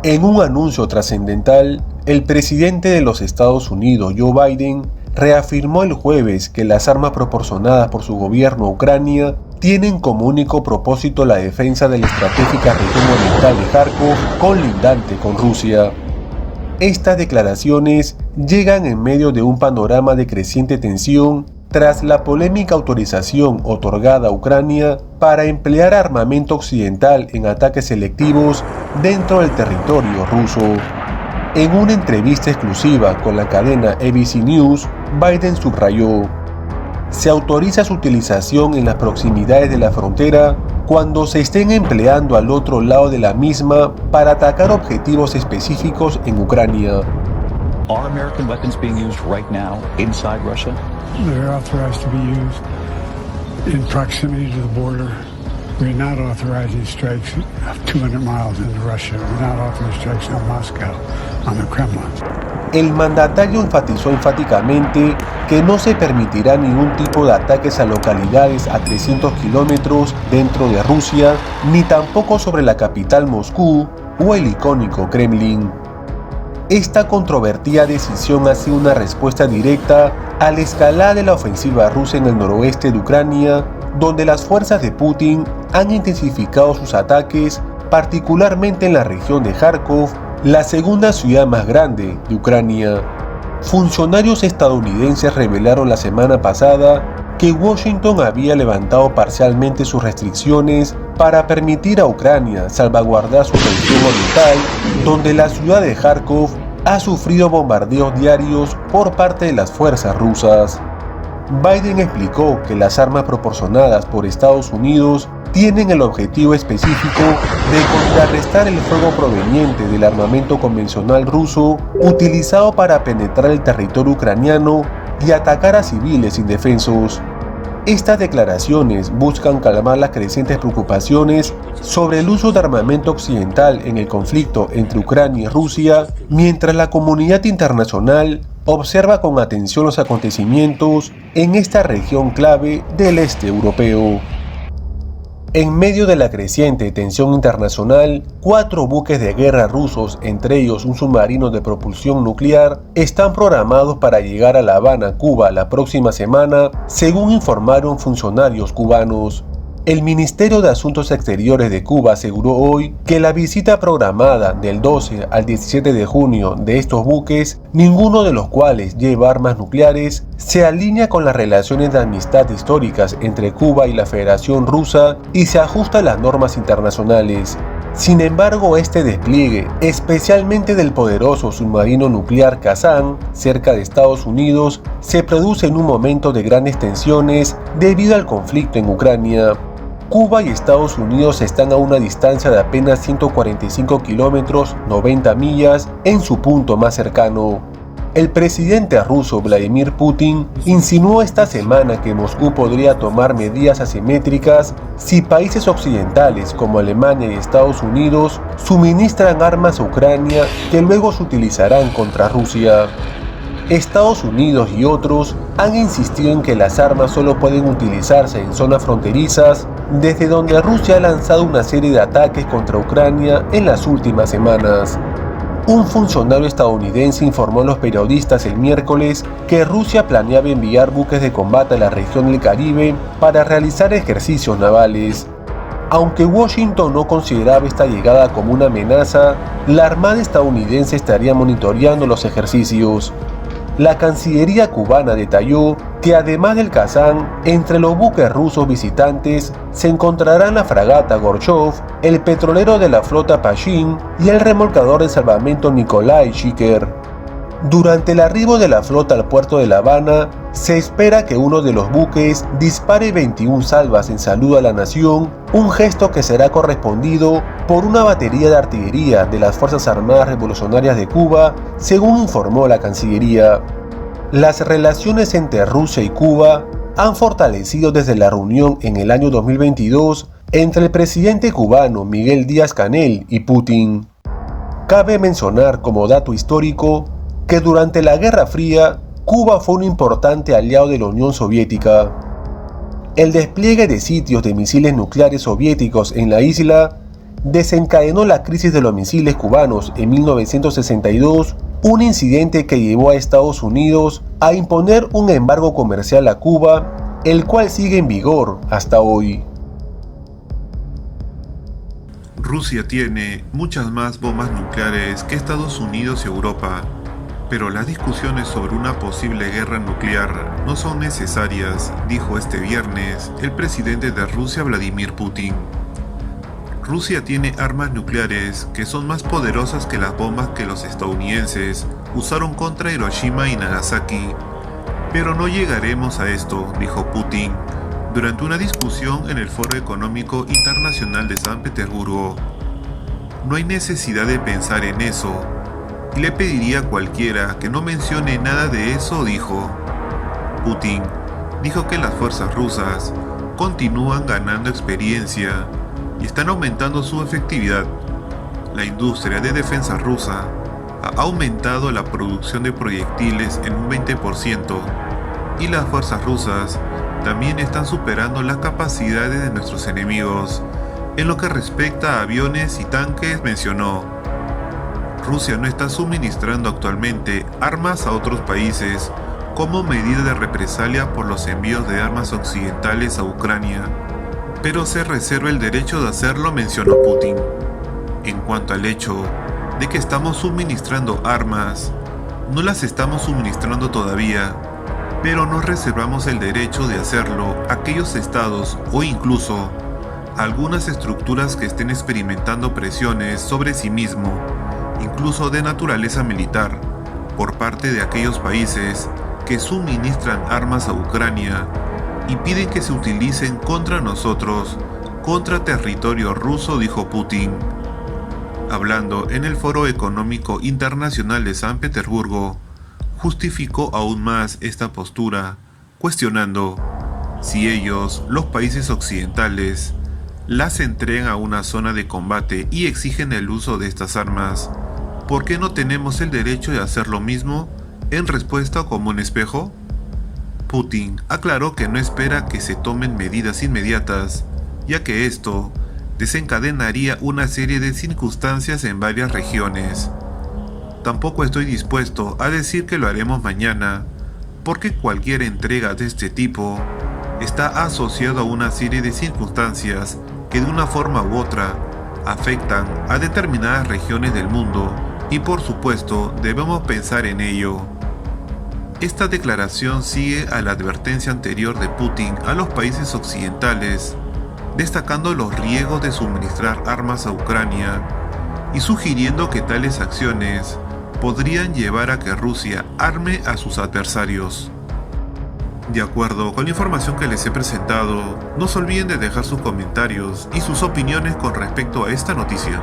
En un anuncio trascendental, el presidente de los Estados Unidos, Joe Biden, reafirmó el jueves que las armas proporcionadas por su gobierno a Ucrania tienen como único propósito la defensa de la estratégica región oriental de Kharkov, colindante con Rusia. Estas declaraciones llegan en medio de un panorama de creciente tensión tras la polémica autorización otorgada a Ucrania para emplear armamento occidental en ataques selectivos dentro del territorio ruso. En una entrevista exclusiva con la cadena ABC News, Biden subrayó: se autoriza su utilización en las proximidades de la frontera cuando se estén empleando al otro lado de la misma para atacar objetivos específicos en Ucrania. Are American weapons being used right now inside Russia? They're authorized to be used in proximity to the border. We're not authorizing strikes of 200 miles into Russia. We're not authorizing strikes on Moscow, on the Kremlin. El mandatario enfatizó enfáticamente que no se permitirá ningún tipo de ataques a localidades a 300 kilómetros dentro de Rusia, ni tampoco sobre la capital Moscú o el icónico Kremlin. Esta controvertida decisión ha sido una respuesta directa a la escalada de la ofensiva rusa en el noroeste de Ucrania, donde las fuerzas de Putin han intensificado sus ataques, particularmente en la región de Kharkov, la segunda ciudad más grande de Ucrania. Funcionarios estadounidenses revelaron la semana pasada que Washington había levantado parcialmente sus restricciones para permitir a Ucrania salvaguardar su región oriental, donde la ciudad de Kharkov ha sufrido bombardeos diarios por parte de las fuerzas rusas. Biden explicó que las armas proporcionadas por Estados Unidos tienen el objetivo específico de contrarrestar el fuego proveniente del armamento convencional ruso utilizado para penetrar el territorio ucraniano y atacar a civiles indefensos. Estas declaraciones buscan calmar las crecientes preocupaciones sobre el uso de armamento occidental en el conflicto entre Ucrania y Rusia, mientras la comunidad internacional observa con atención los acontecimientos en esta región clave del este europeo. En medio de la creciente tensión internacional, 4 buques de guerra rusos, entre ellos un submarino de propulsión nuclear, están programados para llegar a La Habana, Cuba, la próxima semana, según informaron funcionarios cubanos. El Ministerio de Asuntos Exteriores de Cuba aseguró hoy que la visita programada del 12 al 17 de junio de estos buques, ninguno de los cuales lleva armas nucleares, se alinea con las relaciones de amistad históricas entre Cuba y la Federación Rusa y se ajusta a las normas internacionales. Sin embargo, este despliegue, especialmente del poderoso submarino nuclear Kazán, cerca de Estados Unidos, se produce en un momento de grandes tensiones debido al conflicto en Ucrania. Cuba y Estados Unidos están a una distancia de apenas 145 kilómetros, 90 millas, en su punto más cercano. El presidente ruso Vladimir Putin insinuó esta semana que Moscú podría tomar medidas asimétricas si países occidentales como Alemania y Estados Unidos suministran armas a Ucrania que luego se utilizarán contra Rusia. Estados Unidos y otros han insistido en que las armas solo pueden utilizarse en zonas fronterizas, desde donde Rusia ha lanzado una serie de ataques contra Ucrania en las últimas semanas. Un funcionario estadounidense informó a los periodistas el miércoles que Rusia planeaba enviar buques de combate a la región del Caribe para realizar ejercicios navales. Aunque Washington no consideraba esta llegada como una amenaza, la Armada estadounidense estaría monitoreando los ejercicios. La Cancillería cubana detalló que además del Kazán, entre los buques rusos visitantes se encontrarán la fragata Gorchov, el petrolero de la flota Pashin y el remolcador de salvamento Nikolai Shiker. Durante el arribo de la flota al puerto de La Habana, se espera que uno de los buques dispare 21 salvas en saludo a la nación, un gesto que será correspondido por una batería de artillería de las Fuerzas Armadas Revolucionarias de Cuba, según informó la Cancillería. Las relaciones entre Rusia y Cuba han fortalecido desde la reunión en el año 2022 entre el presidente cubano Miguel Díaz-Canel y Putin. Cabe mencionar como dato histórico que durante la Guerra Fría, Cuba fue un importante aliado de la Unión Soviética. El despliegue de sitios de misiles nucleares soviéticos en la isla desencadenó la crisis de los misiles cubanos en 1962, un incidente que llevó a Estados Unidos a imponer un embargo comercial a Cuba, el cual sigue en vigor hasta hoy. Rusia tiene muchas más bombas nucleares que Estados Unidos y Europa, pero las discusiones sobre una posible guerra nuclear no son necesarias, dijo este viernes el presidente de Rusia, Vladimir Putin. Rusia tiene armas nucleares que son más poderosas que las bombas que los estadounidenses usaron contra Hiroshima y Nagasaki. Pero no llegaremos a esto, dijo Putin, durante una discusión en el Foro Económico Internacional de San Petersburgo. No hay necesidad de pensar en eso, y le pediría a cualquiera que no mencione nada de eso, dijo. Putin dijo que las fuerzas rusas continúan ganando experiencia y están aumentando su efectividad. La industria de defensa rusa ha aumentado la producción de proyectiles en un 20% y las fuerzas rusas también están superando las capacidades de nuestros enemigos en lo que respecta a aviones y tanques, mencionó. Rusia no está suministrando actualmente armas a otros países como medida de represalia por los envíos de armas occidentales a Ucrania, pero se reserva el derecho de hacerlo, mencionó Putin. En cuanto al hecho de que estamos suministrando armas, no las estamos suministrando todavía, pero nos reservamos el derecho de hacerlo a aquellos estados o incluso algunas estructuras que estén experimentando presiones sobre sí mismo, incluso de naturaleza militar, por parte de aquellos países que suministran armas a Ucrania y piden que se utilicen contra nosotros, contra territorio ruso, dijo Putin. Hablando en el Foro Económico Internacional de San Petersburgo, justificó aún más esta postura, cuestionando si ellos, los países occidentales, las entregan a una zona de combate y exigen el uso de estas armas, ¿por qué no tenemos el derecho de hacer lo mismo en respuesta como un espejo? Putin aclaró que no espera que se tomen medidas inmediatas, ya que esto desencadenaría una serie de circunstancias en varias regiones. Tampoco estoy dispuesto a decir que lo haremos mañana, porque cualquier entrega de este tipo está asociado a una serie de circunstancias que de una forma u otra afectan a determinadas regiones del mundo y por supuesto debemos pensar en ello. Esta declaración sigue a la advertencia anterior de Putin a los países occidentales, destacando los riesgos de suministrar armas a Ucrania y sugiriendo que tales acciones podrían llevar a que Rusia arme a sus adversarios. De acuerdo con la información que les he presentado, no se olviden de dejar sus comentarios y sus opiniones con respecto a esta noticia.